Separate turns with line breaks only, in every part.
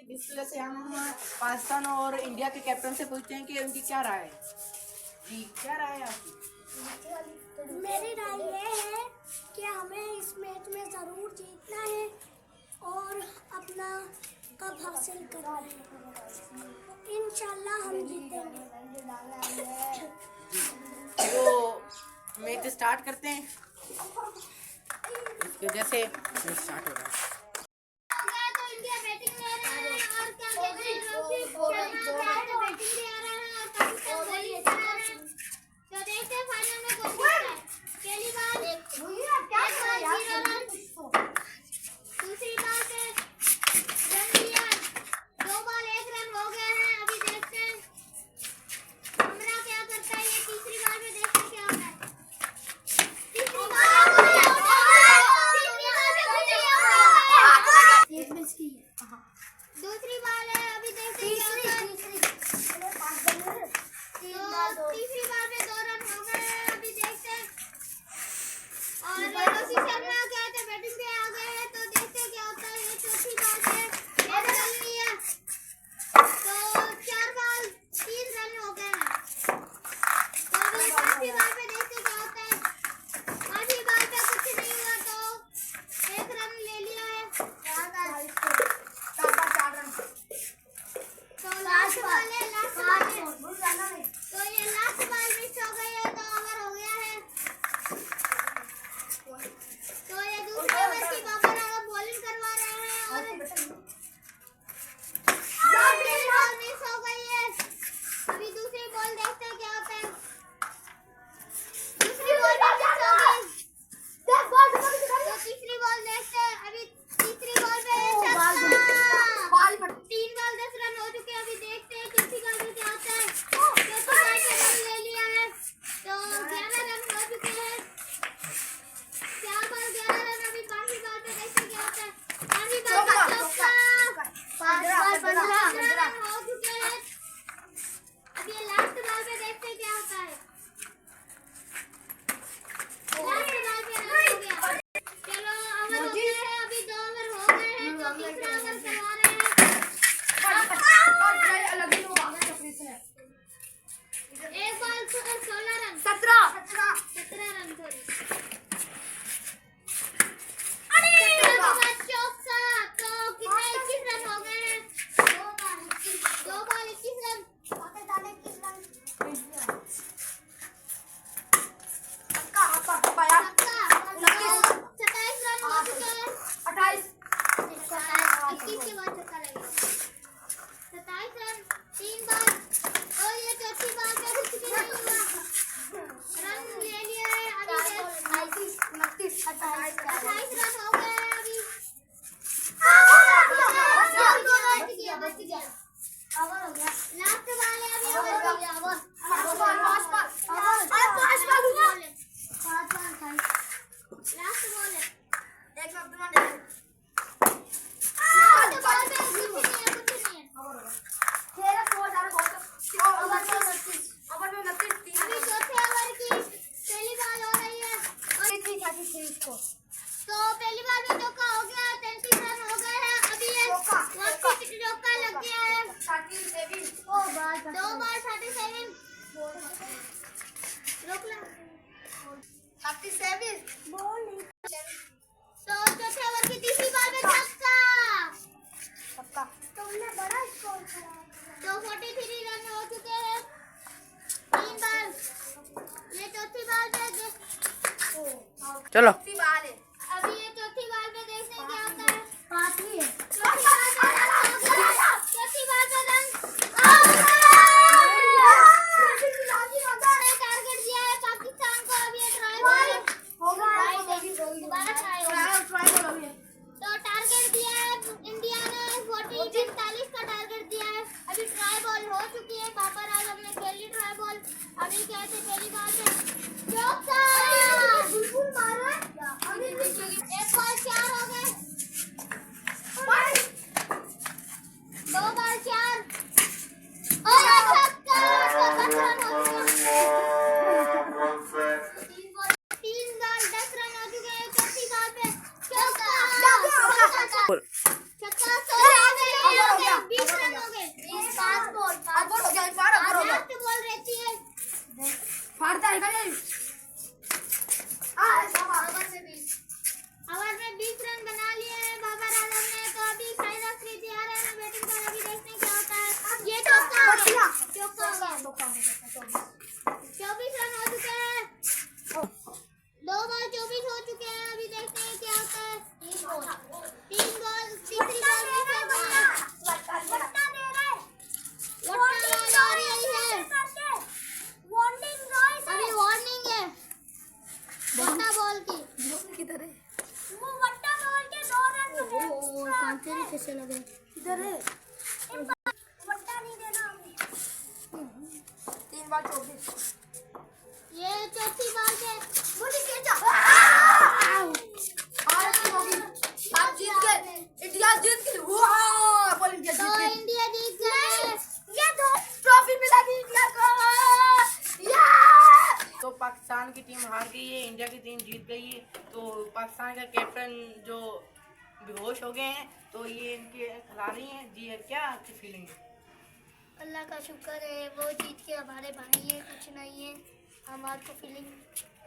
जिस वजह से हम पाकिस्तान और इंडिया के कैप्टन से पूछते हैं कि उनकी क्या राय है। जी क्या राय है आपकी?
मेरी राय ये है कि हमें इस मैच में ज़रूर जीतना है और अपना कप हासिल करना है। इंशाल्लाह हम जीतेंगे।
तो मैच स्टार्ट करते हैं। इसकी वजह से स्टार्ट हो रहा है।
दूसरी बार है, अभी देखते हैं तीसरी बार में 2 रन हो गए हैं, अभी देखते हैं। और रोहित शर्मा कहते बैटिंग पे आ गए हैं, तो देखते हैं क्या होता है। ये चौथी बार पे 1 रन लिया, तो 4 बॉल 3 रन हो गए हैं। तो अभी 5वीं बार पे देखते क्या होता है। 5वीं बार पे कुछ नहीं हुआ, तो 1 रन ले लिया है। तो लास्ट बॉल है, तो ये लास्ट बॉल मिस हो गई है, तो ओवर हो गया है। तो ये दूसरे ओवर की बाबर आगा बॉलिंग करवा रहे हैं और बॉल मिस हो गई है। अभी दूसरी बॉल देखते हैं क्या होता है। दूसरी बॉल मिस हो गई, तो तीसरी बॉल देखते हैं। अभी तीसरी बॉल पे 3 बॉल 10 रन हो चुके हैं। अभी देखते हैं चौथी बॉल में क्या होता है। चौथी बॉल पे रन ले लिया है, तो 11 रन हो चुके हैं। 4 बॉल 11 रन। अभी 5वीं बॉल पे देखते क्या होता है। 5वीं बॉल पे चौका, 5 बॉल 15 रन हो चुके हैं। अब ये लास्ट बॉल पे देखते क्या होता है। लास्ट बॉल पे रन हो गया। चलो ओवर हो गया है, अभी 2 ओवर हो गए हैं, तो तीसरा ओवर करवा रहे हैं। एक बॉल 16 रन 17 रन सॉरी। 17 के बाद चौका, तो कितने 21 रन हो गए हैं। 2 बॉल 21 रन। छक्का 27 रन हो चुके हैं। 21 के बाद छक्का लगेगा। 27 रन 3 बार। और ये चौथी बार पे कुछ भी नहीं हुआ, रन ले लिया है। अभी 28 रन हो गए हैं। अभी बच गया ओवर हो गया। लास्ट बॉल है, अभी ओवर हो गया। लास्ट बॉल है, अभी चौथे ओवर की पहली बॉल हो रही है। तो पहली बार में चौका हो गया, 33 रन हो गए हैं। अभी ये चौका लग गया है। 2 बॉल 37 रोक ला। तो चौथे ओवर की तीसरी बॉल में छक्का,
तुमने बड़ा स्कोर करा।
तो 43 रन हो चुके हैं। 3 बॉल, ये चौथी बॉल पे
चलो
अभी ये चौथी बॉल पे देखते हैं क्या होता है।
5वीं है।
चौथी बॉल पे रन टारगेट दिया है पाकिस्तान को। अभी ये ट्राई बॉल दोबारा ट्राई होगा, तो टारगेट दिया है इंडिया ने 40-45 का टारगेट दिया है। अभी ट्राई बॉल हो चुकी है। बाबर आजम ने खेली ट्राई बॉल। अभी कहते पहली बॉल पे चौका, एक बॉल 4 हो गए। 2 बॉल 4 और छक्का, 10 रन हो चुके हैं। 3 बॉल 10 रन हो चुके हैं। चौथी बॉल पे चौका, छक्का 16 हो गया।
कैसे लगे? इधर है। बट्टा नहीं देना हमें।
3 बार 24।
ये चौथी बार पे
मुझे क्या
आप जीत गए, इंडिया जीत गई। वाह, बोल इंडिया
तो
जीत गई।
इंडिया जीत गए।
ये दो
ट्रॉफी मिला दी इंडिया को। तो पाकिस्तान की टीम हार गई है, इंडिया की टीम जीत गई है। तो पाकिस्तान का कैप्टन जो बेहोश हो गए हैं, तो ये इनके खिलाड़ी हैं जी। क्या आपकी फीलिंग है?
अल्लाह का शुक्र है, वो जीत के हमारे भाई है, कुछ नहीं है। हमारे को फीलिंग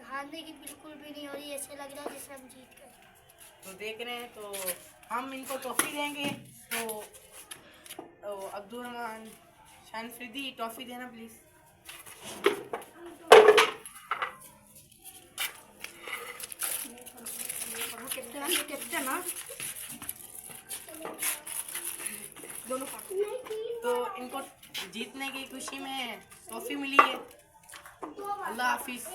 हारने की बिल्कुल भी नहीं हो रही, ऐसे लग रहा है जैसे हम जीत गए।
तो देख रहे हैं, तो हम इनको ट्रॉफी देंगे। तो अब्दुल रहमान शान फरीदी ट्रॉफी देना प्लीज। कैप्टन हाँ, दोनों तो इनको जीतने की खुशी में ट्रॉफी मिली है। अल्लाह हाफिज।